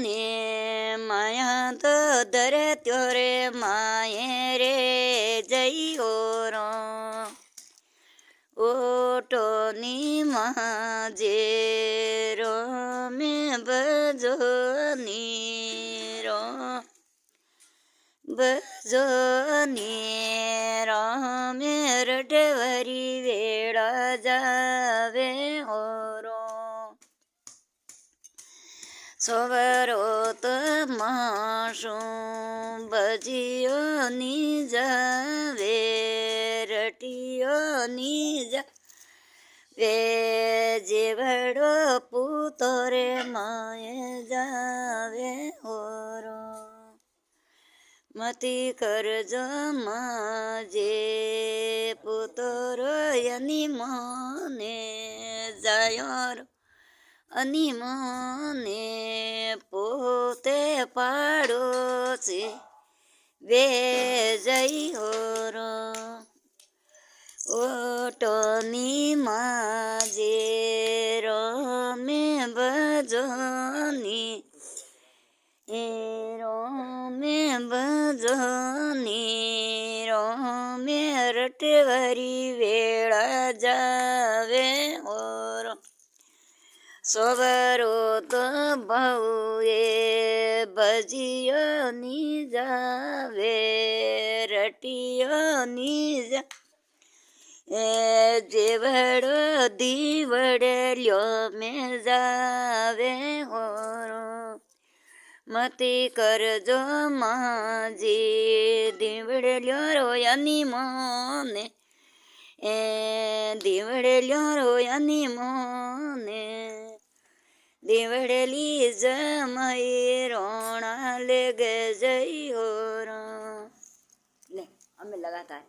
ने माया तो दरे त्योरे माये रे जइयो रो ओटोनी माजे रो में बजोनी रो बजोनी रो में रटवरी वेड़ा जावे हो रो सोवरो तो माशू बजियो नी जावे रटियो नी जावे जेवड़ो पुतरे माए जावे होरो मती करजो माजे पुतरो यनी मने जायोर अनि मने पोते पाडोसी वे जई होरो ओटोनी माजे रो में बजोनी रो में बजोनी रो में रटवरी वेड़ा जावे होरो सोवरो तो बहुए बजियो नी जावे रटियो नी जा जेवड़ो दीवड़ल्यो में जावे होरो मती करजो माजी दीवड़ल्यो रोयानी मोने दीवड़ल्यो रोयानी मोने दीवड़ली जमई रोना ले गई हो रो ले हमें लगातार